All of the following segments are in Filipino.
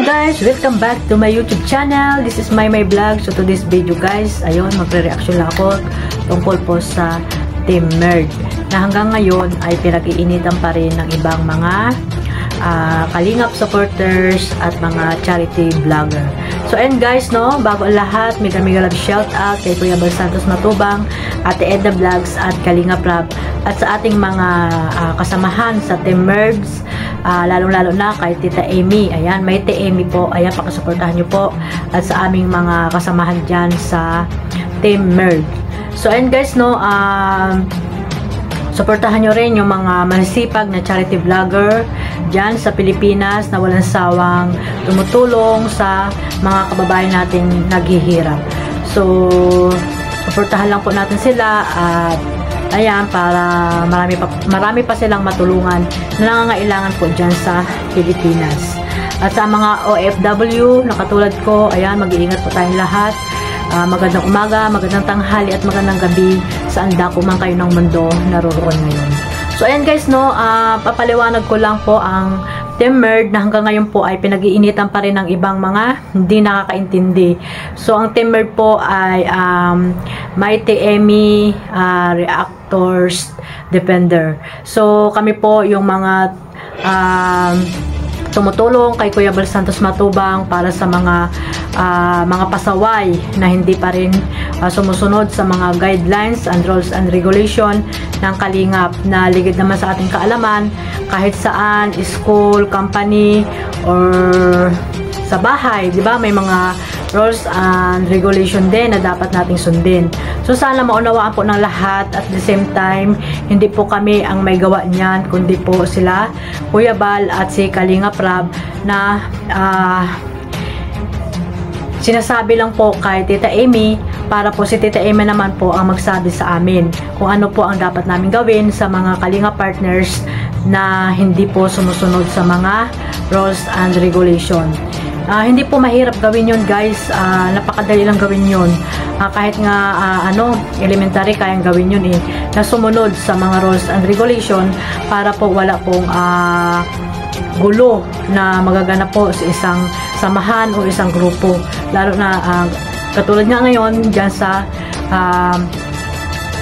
guys! Welcome back to my YouTube channel. This is my vlog. So today's video guys, ayun, magre-reaction lang ako tungkol po sa Team Merge na hanggang ngayon ay pinag-iinitan pa rin ng ibang mga Kalingap supporters at mga charity vlogger. So and guys, no, bago ang lahat, mega love shout out kay Kuya Bal Santos Matubang, Ate Edna Vlogs at Kalingap Rap, at sa ating mga kasamahan sa Team Merge, lalong-lalo na kay Tita Amy. Ayan, may Tita Amy po. Ayan, pakisuportahan nyo po. At sa aming mga kasamahan dyan sa Team Merge. So and guys, no, suportahan nyo rin yung mga masipag na charity vlogger dyan sa Pilipinas na walang sawang tumutulong sa mga kababayan natin naghihirap. So, suportahan lang po natin sila at ayan, para marami pa silang matulungan na nangangailangan po dyan sa Pilipinas. At sa mga OFW na katulad ko, ayan, mag-iingat po tayong lahat. Magandang umaga, magandang tanghali at magandang gabi saan dako man kayo ng mundo naroroon ngayon. So ayan guys, no, papaliwanag ko lang po ang Team Merge na hanggang ngayon po ay pinag-iinitan pa rin ng ibang mga hindi nakakaintindi. So ang Team Merge po ay Mighty Emmy Reactors Defender. So kami po yung mga tumutulong kay Kuya Bal Santos Matubang para sa mga pasaway na hindi pa rin sumusunod sa mga guidelines and rules and regulation ng Kalingap na ligid naman sa ating kaalaman kahit saan, school, company, or sa bahay, di ba? May mga rules and regulation din na dapat nating sundin. So sana maunawaan po ng lahat at the same time, hindi po kami ang may gawa niyan, kundi po sila, Kuya Bal at si Kalingap Rab na sinasabi lang po kay Tita Amy para po si Tita Amy naman po ang magsabi sa amin kung ano po ang dapat namin gawin sa mga Kalingap partners na hindi po sumusunod sa mga rules and regulation. Hindi po mahirap gawin yun guys, napakadali lang gawin yun. Kahit nga elementary kayang gawin yun na sumunod sa mga rules and regulation para po wala pong gulo na magaganap po sa isang samahan o isang grupo, lalo na katulad nga ngayon dyan sa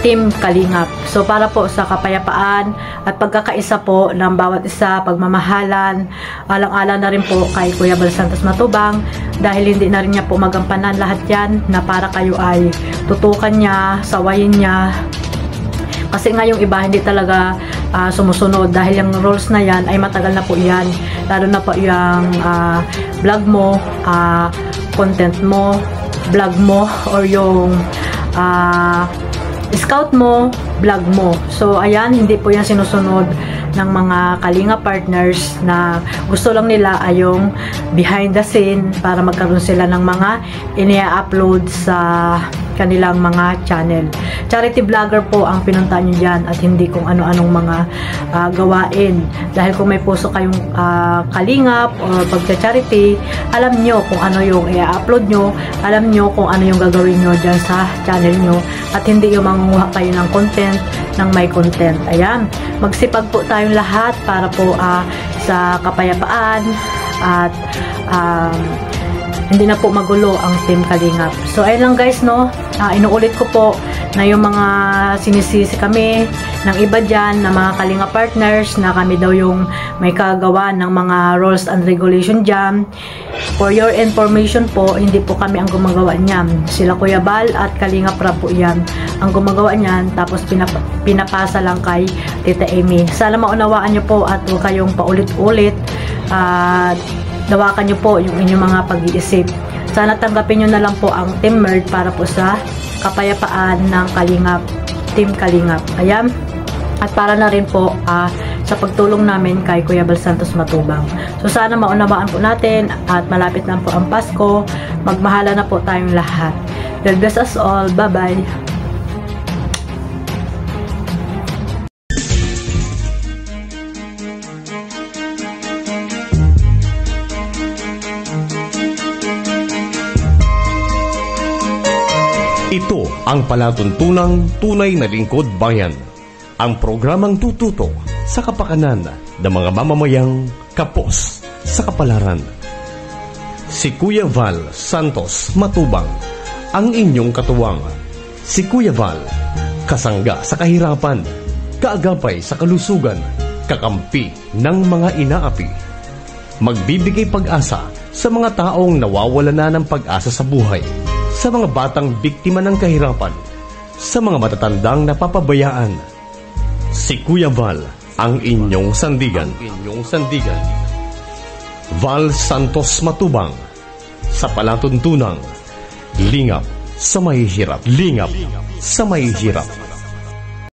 Team Kalingap. So para po sa kapayapaan at pagkakaisa po ng bawat isa, pagmamahalan, alang-alang na rin po kay Kuya Bal Santos Matubang dahil hindi na rin niya po magampanan lahat yan na para kayo ay tutukan niya, sawayin niya. Kasi nga yung iba hindi talaga sumusunod dahil yung rules na yan ay matagal na po yan, lalo na po yung vlog mo, content mo, vlog mo, or yung scout mo, vlog mo. So ayan, hindi po yan sinusunod ng mga Kalingap partners na gusto lang nila ay yung behind the scene para magkaroon sila ng mga inia-upload sa kanilang mga channel. Charity vlogger po ang pinunta nyo dyan at hindi kung ano-anong mga gawain. Dahil kung may puso kayong Kalingap o pagka-charity, alam nyo kung ano yung i-upload nyo, alam nyo kung ano yung gagawin nyo dyan sa channel nyo, at hindi yung mangunguha kayo ng content ng may content. Ayan, magsipag po tayong lahat para po sa kapayapaan at hindi na po magulo ang Team Kalingap. So ayun lang guys, no, inuulit ko po na yung mga sinisisi kami ng iba dyan na mga Kalingap partners na kami daw yung may kagawa ng mga rules and regulation dyan. For your information po, hindi po kami ang gumagawa niyan. Sila Kuya Bal at Kalingap Rab po yan ang gumagawa niyan, tapos pinapasa lang kay Tita Amy. Sana maunawaan nyo po at huwag kayong paulit-ulit at dawakan nyo po yung inyong mga pag-iisip. Sana tanggapin nyo na lang po ang Team Merge para po sa kapayapaan ng Kalingap, Team Kalingap. Ayan. At para na rin po sa pagtulong namin kay Kuya Bal Santos Matubang. So sana maunawaan po natin at malapit na po ang Pasko. Magmahala na po tayong lahat. God bless us all. Bye-bye. Ito ang palatuntunang tunay na lingkod bayan. Ang programang tututo sa kapakanan ng mga mamamayang kapos sa kapalaran. Si Kuya Val Santos Matubang, ang inyong katuwang. Si Kuya Val, kasangga sa kahirapan, kaagapay sa kalusugan, kakampi ng mga inaapi. Magbibigay pag-asa sa mga taong nawawala na ng pag-asa sa buhay, sa mga batang biktima ng kahirapan, sa mga matatandang napapabayaan. Si Kuya Val, ang inyong sandigan. Val Santos Matubang, sa palatuntunang lingap sa mahihirap.